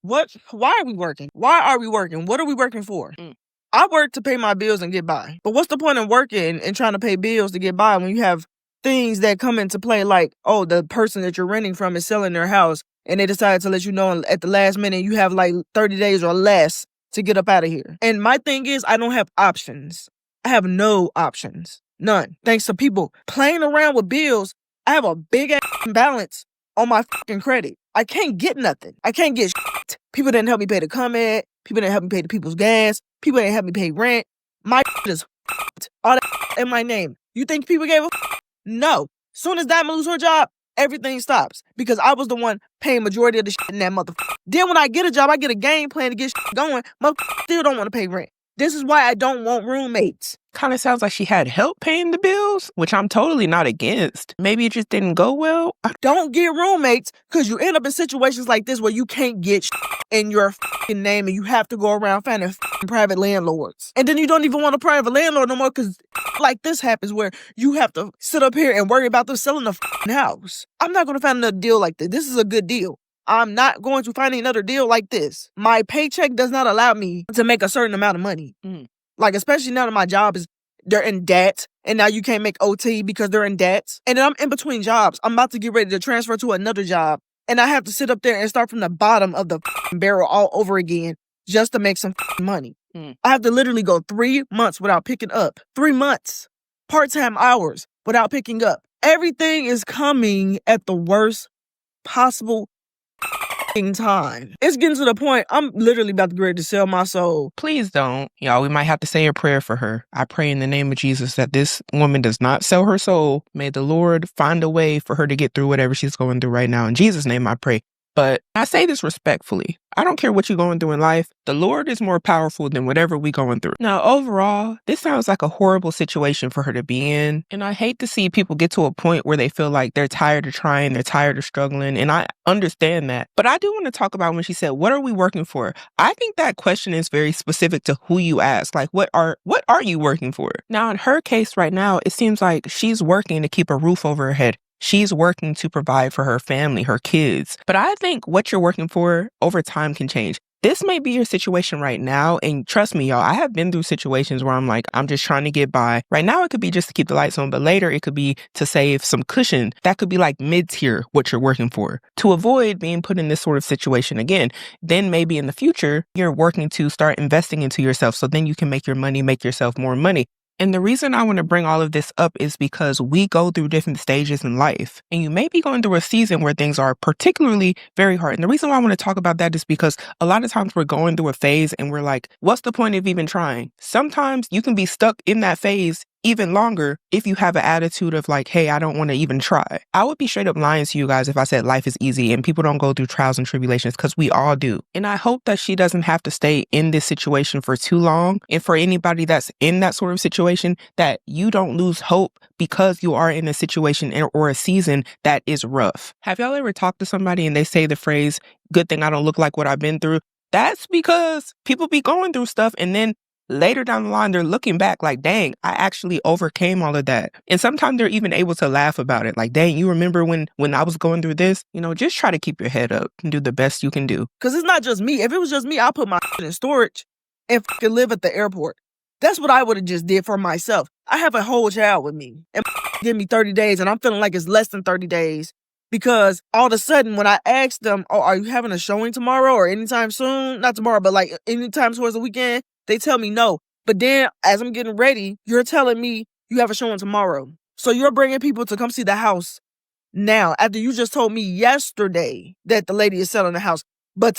What? Why are we working? Why are we working? What are we working for? I work to pay my bills and get by. But what's the point of working and trying to pay bills to get by when you have things that come into play like, oh, the person that you're renting from is selling their house and they decided to let you know at the last minute you have like 30 days or less to get up out of here. And my thing is, I don't have options. I have no options. None. Thanks to people playing around with bills, I have a big ass balance on my fucking credit. I can't get nothing. I can't get shit. People didn't help me pay the comment. People didn't help me pay the people's gas. People didn't help me pay rent. My is all that in my name. You think people gave a No. Soon as Diamond lose her job, everything stops. Because I was the one paying majority of the shit in that motherfucker. Then when I get a job, I get a game plan to get shit going. Motherfucker still don't want to pay rent. This is why I don't want roommates. Kind of sounds like she had help paying the bills, which I'm totally not against. Maybe it just didn't go well. Don't get roommates because you end up in situations like this where you can't get in your fucking name and you have to go around finding private landlords. And then you don't even want a private landlord no more because like this happens where you have to sit up here and worry about them selling the house. I'm not going to find another deal like this. This is a good deal. I'm not going to find another deal like this. My paycheck does not allow me to make a certain amount of money. Like, especially now that my job is, they're in debt, and now you can't make OT because they're in debt. And then I'm in between jobs. I'm about to get ready to transfer to another job, and I have to sit up there and start from the bottom of the barrel all over again just to make some money. I have to literally go 3 months without picking up. 3 months. Part-time hours without picking up. Everything is coming at the worst possible time. It's getting to the point I'm literally about to get ready to sell my soul. Please don't. Y'all, we might have to say a prayer for her. I pray in the name of Jesus that this woman does not sell her soul. May the Lord find a way for her to get through whatever she's going through right now. In Jesus' name I pray. But I say this respectfully. I don't care what you're going through in life. The Lord is more powerful than whatever we're going through. Now, overall, this sounds like a horrible situation for her to be in. And I hate to see people get to a point where they feel like they're tired of trying, they're tired of struggling. And I understand that. But I do want to talk about when she said, what are we working for? I think that question is very specific to who you ask. Like, what are you working for? Now, in her case right now, it seems like she's working to keep a roof over her head. She's working to provide for her family, her kids. But I think what you're working for over time can change. This may be your situation right now. And trust me, y'all, I have been through situations where I'm like, I'm just trying to get by. Right now, it could be just to keep the lights on. But later, it could be to save some cushion. That could be like mid-tier what you're working for. To avoid being put in this sort of situation again, then maybe in the future, you're working to start investing into yourself. So then you can make your money, make yourself more money. And the reason I want to bring all of this up is because we go through different stages in life. And you may be going through a season where things are particularly very hard. And the reason why I want to talk about that is because a lot of times we're going through a phase and we're like, what's the point of even trying? Sometimes you can be stuck in that phase even longer if you have an attitude of like, hey, I don't want to even try. I would be straight up lying to you guys if I said life is easy and people don't go through trials and tribulations, because we all do. And I hope that she doesn't have to stay in this situation for too long. And for anybody that's in that sort of situation, that you don't lose hope because you are in a situation or a season that is rough. Have y'all ever talked to somebody and they say the phrase, good thing I don't look like what I've been through? That's because people be going through stuff and then later down the line, they're looking back like, dang, I actually overcame all of that. And sometimes they're even able to laugh about it. Like, dang, you remember when I was going through this? You know, just try to keep your head up and do the best you can do. Because it's not just me. If it was just me, I'll put my in storage and live at the airport. That's what I would have just did for myself. I have a whole child with me. And give me 30 days, and I'm feeling like it's less than 30 days. Because all of a sudden, when I asked them, oh, are you having a showing tomorrow or anytime soon? Not tomorrow, but like anytime towards the weekend. They tell me no. But then as I'm getting ready, you're telling me you have a showing tomorrow. So you're bringing people to come see the house now after you just told me yesterday that the lady is selling the house. But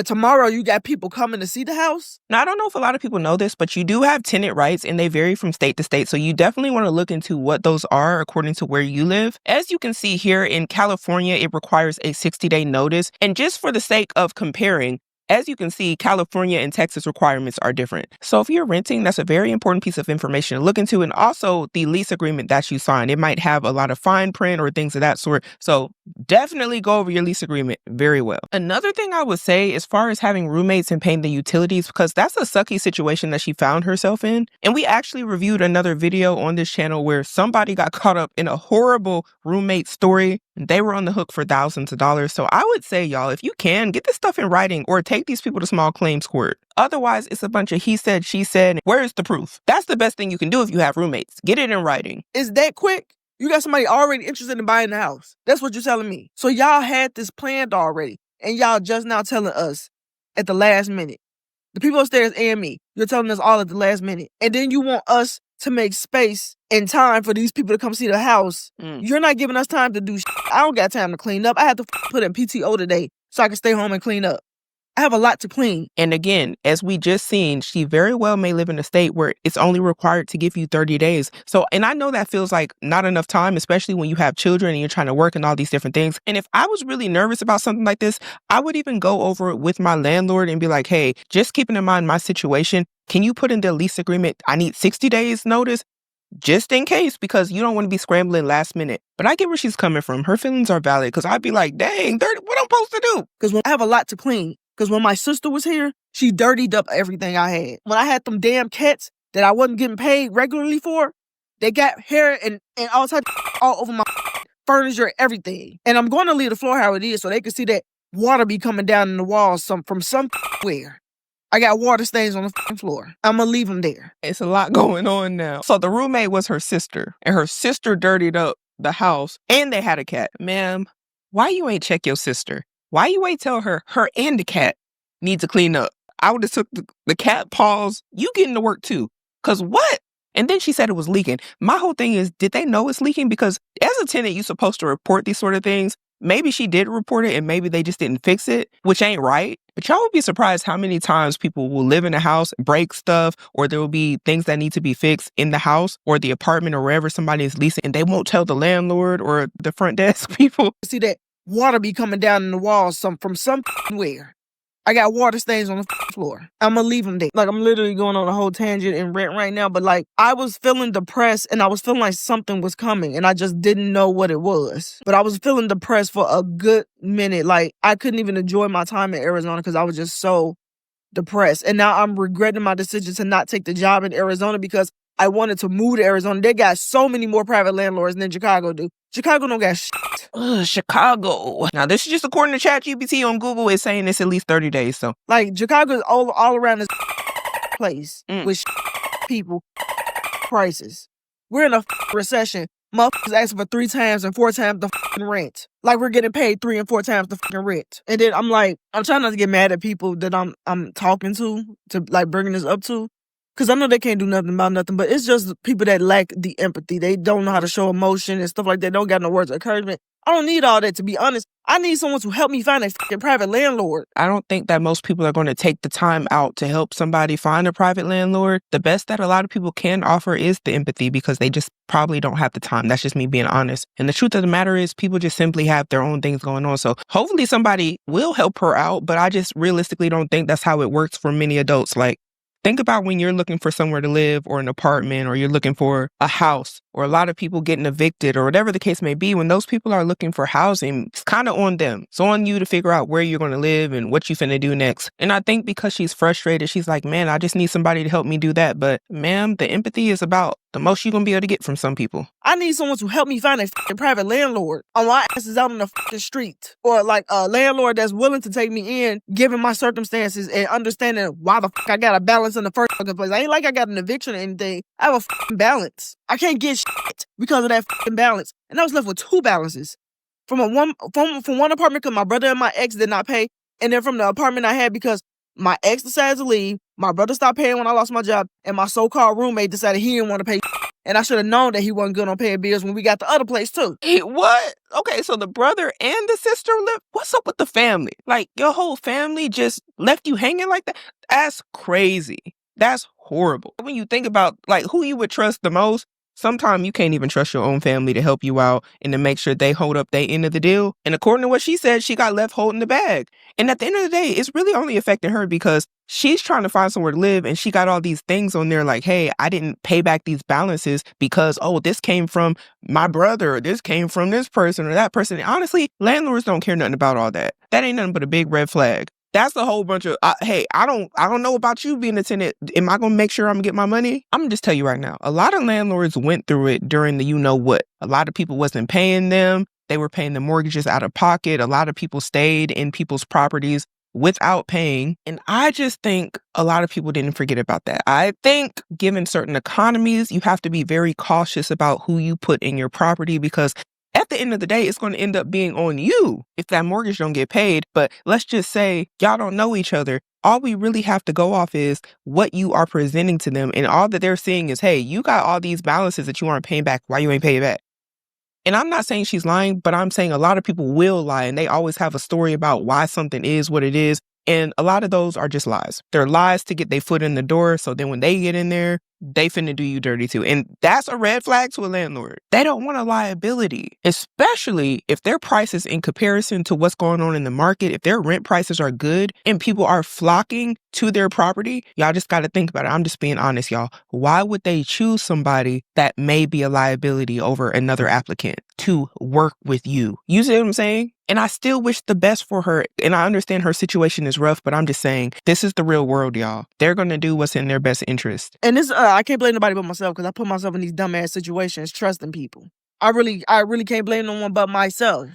tomorrow you got people coming to see the house? Now, I don't know if a lot of people know this, but you do have tenant rights and they vary from state to state. So you definitely want to look into what those are according to where you live. As you can see here in California, it requires a 60-day notice. And just for the sake of comparing, as you can see, California and Texas requirements are different. So if you're renting, that's a very important piece of information to look into. And also the lease agreement that you signed, it might have a lot of fine print or things of that sort. So definitely go over your lease agreement very well. Another thing I would say as far as having roommates and paying the utilities, because that's a sucky situation that she found herself in. And we actually reviewed another video on this channel where somebody got caught up in a horrible roommate story. They were on the hook for thousands of dollars. So I would say, y'all, if you can, get this stuff in writing or take these people to small claims court. Otherwise, it's a bunch of he said, she said. Where's the proof? That's the best thing you can do if you have roommates. Get it in writing. It's that quick. You got somebody already interested in buying the house. That's what you're telling me. So y'all had this planned already, and y'all just now telling us at the last minute. The people upstairs and me, you're telling us all at the last minute. And then you want us to make space and time for these people to come see the house. You're not giving us time to do shit. I don't got time to clean up. I have to put in PTO today so I can stay home and clean up. I have a lot to clean. And again, as we just seen, she very well may live in a state where it's only required to give you 30 days. So, and I know that feels like not enough time, especially when you have children and you're trying to work and all these different things. And if I was really nervous about something like this, I would even go over it with my landlord and be like, hey, just keeping in mind my situation, can you put in the lease agreement, I need 60 days notice? Just in case, because you don't want to be scrambling last minute. But I get where she's coming from. Her feelings are valid, because I'd be like, dang, 30, what I'm supposed to do? Because I have a lot to clean. Because when my sister was here, she dirtied up everything I had. When I had them damn cats that I wasn't getting paid regularly for, they got hair and all types all over my furniture, everything. And I'm going to leave the floor how it is so they can see that water be coming down in the walls from somewhere. I got water stains on the floor. I'm going to leave them there. It's a lot going on now. So the roommate was her sister, and her sister dirtied up the house, and they had a cat. Ma'am, why you ain't check your sister? Why you ain't tell her and the cat need to clean up? I would have took the cat paws. You getting to work too. Because what? And then she said it was leaking. My whole thing is, did they know it's leaking? Because as a tenant, you're supposed to report these sort of things. Maybe she did report it and maybe they just didn't fix it, which ain't right. But y'all would be surprised how many times people will live in a house, break stuff, or there will be things that need to be fixed in the house or the apartment or wherever somebody is leasing, and they won't tell the landlord or the front desk people. See that water be coming down in the walls from somewhere. I got water stains on the floor. I'm going to leave them there. Like, I'm literally going on a whole tangent and rant right now. But, like, I was feeling depressed and I was feeling like something was coming. And I just didn't know what it was. But I was feeling depressed for a good minute. Like, I couldn't even enjoy my time in Arizona because I was just so depressed. And now I'm regretting my decision to not take the job in Arizona because I wanted to move to Arizona. They got so many more private landlords than Chicago do. Chicago don't got shit. Chicago. Now, this is just according to ChatGPT on Google. It's saying it's at least 30 days. So, like, Chicago is all around this place with people, prices. We're in a recession. Motherfuckers asking for 3 times and 4 times the rent. Like, we're getting paid 3 and 4 times the rent. And then I'm like, I'm trying not to get mad at people that I'm talking to like bringing this up to. Because I know they can't do nothing about nothing, but it's just people that lack the empathy. They don't know how to show emotion and stuff like that. Don't got no words of encouragement. I don't need all that, to be honest. I need someone to help me find a fucking private landlord. I don't think that most people are going to take the time out to help somebody find a private landlord. The best that a lot of people can offer is the empathy because they just probably don't have the time. That's just me being honest. And the truth of the matter is people just simply have their own things going on. So hopefully somebody will help her out, but I just realistically don't think that's how it works for many adults. Like, think about when you're looking for somewhere to live or an apartment or you're looking for a house or a lot of people getting evicted or whatever the case may be. When those people are looking for housing, it's kind of on them. It's on you to figure out where you're going to live and what you finna do next. And I think because she's frustrated, she's like, man, I just need somebody to help me do that. But ma'am, the empathy is about the most you're going to be able to get from some people. I need someone to help me find a fucking private landlord. On my ass is out on the fucking street. Or like a landlord that's willing to take me in, given my circumstances and understanding why the fuck I got a balance in the first fucking place. I ain't like I got an eviction or anything. I have a fucking balance. I can't get shit because of that fucking balance. And I was left with 2 balances. From one apartment because my brother and my ex did not pay. And then from the apartment I had because my ex decided to leave, my brother stopped paying when I lost my job, and my so-called roommate decided he didn't want to pay. And I should have known that he wasn't good on paying bills when we got the other place too. Hey, what? Okay, so the brother and the sister left? What's up with the family? Like, your whole family just left you hanging like that? That's crazy. That's horrible. When you think about, like, who you would trust the most, sometimes you can't even trust your own family to help you out and to make sure they hold up their end of the deal. And according to what she said, she got left holding the bag. And at the end of the day, it's really only affecting her because she's trying to find somewhere to live and she got all these things on there like, hey, I didn't pay back these balances because, oh, this came from my brother or this came from this person or that person. And honestly, landlords don't care nothing about all that. That ain't nothing but a big red flag. That's a whole bunch of, hey, I don't know about you being a tenant. Am I going to make sure I'm going to get my money? I'm going to just tell you right now. A lot of landlords went through it during the you know what. A lot of people wasn't paying them. They were paying the mortgages out of pocket. A lot of people stayed in people's properties without paying. And I just think a lot of people didn't forget about that. I think given certain economies, you have to be very cautious about who you put in your property, because at the end of the day, it's going to end up being on you if that mortgage don't get paid. But let's just say y'all don't know each other. All we really have to go off is what you are presenting to them. And all that they're seeing is, hey, you got all these balances that you aren't paying back. Why you ain't paying back? And I'm not saying she's lying, but I'm saying a lot of people will lie, and they always have a story about why something is what it is. And a lot of those are just lies. They're lies to get their foot in the door. So then when they get in there, they finna do you dirty too. And that's a red flag to a landlord. They don't want a liability, especially if their prices in comparison to what's going on in the market, if their rent prices are good and people are flocking to their property, y'all just got to think about it. I'm just being honest, y'all. Why would they choose somebody that may be a liability over another applicant to work with you? You see what I'm saying? And I still wish the best for her. And I understand her situation is rough, but I'm just saying, this is the real world, y'all. They're going to do what's in their best interest. And this, I can't blame nobody but myself, because I put myself in these dumbass situations trusting people. I really can't blame no one but myself.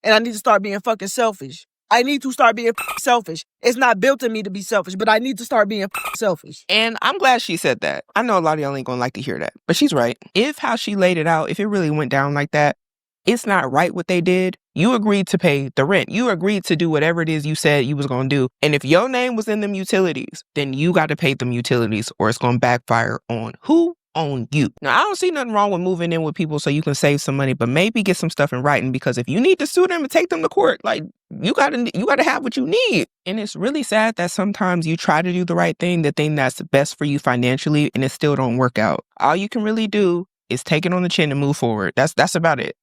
And I need to start being fucking selfish. I need to start being selfish. It's not built in me to be selfish, but I need to start being selfish. And I'm glad she said that. I know a lot of y'all ain't gonna like to hear that, but she's right. If how she laid it out, if it really went down like that, it's not right what they did. You agreed to pay the rent. You agreed to do whatever it is you said you was going to do. And if your name was in them utilities, then you got to pay them utilities, or it's going to backfire on who? On you. Now, I don't see nothing wrong with moving in with people so you can save some money, but maybe get some stuff in writing, because if you need to sue them and take them to court, like, you gotta have what you need. And it's really sad that sometimes you try to do the right thing, the thing that's best for you financially, and it still don't work out. All you can really do is take it on the chin and move forward. That's about it.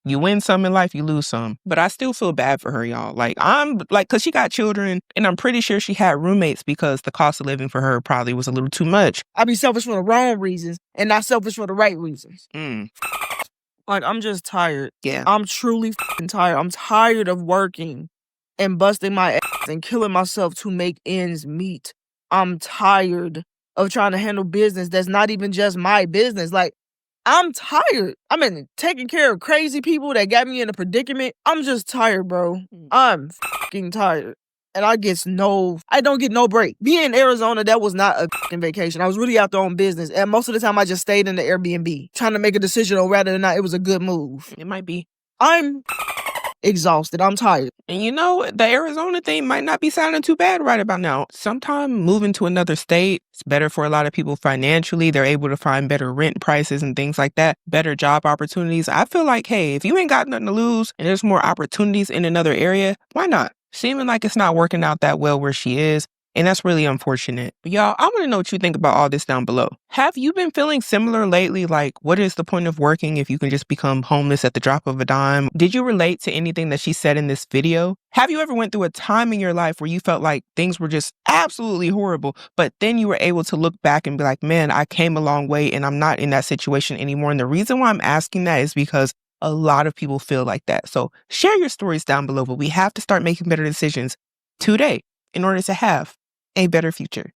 You win some in life, you lose some. But I still feel bad for her, y'all. Cause she got children, and I'm pretty sure she had roommates, because the cost of living for her probably was a little too much. I be selfish for the wrong reasons and not selfish for the right reasons. Like, I'm just tired. Yeah. I'm truly tired. I'm tired of working and busting my ass and killing myself to make ends meet. I'm tired of trying to handle business that's not even just my business. Like, I'm tired. I mean, taking care of crazy people that got me in a predicament. I'm just tired, bro. I'm fucking tired. And I don't get no break. Being in Arizona, that was not a fucking vacation. I was really out there on business. And most of the time, I just stayed in the Airbnb, trying to make a decision on whether or not it was a good move. It might be. I'm exhausted. I'm tired. And you know, the Arizona thing might not be sounding too bad right about now. Sometimes moving to another state, it's better for a lot of people financially. They're able to find better rent prices and things like that, better job opportunities. I feel like, hey, if you ain't got nothing to lose and there's more opportunities in another area, why not? Seeming like it's not working out that well where she is. And that's really unfortunate. But y'all, I want to know what you think about all this down below. Have you been feeling similar lately? Like, what is the point of working if you can just become homeless at the drop of a dime? Did you relate to anything that she said in this video? Have you ever went through a time in your life where you felt like things were just absolutely horrible, but then you were able to look back and be like, man, I came a long way and I'm not in that situation anymore? And the reason why I'm asking that is because a lot of people feel like that. So share your stories down below, but we have to start making better decisions today in order to have a better future.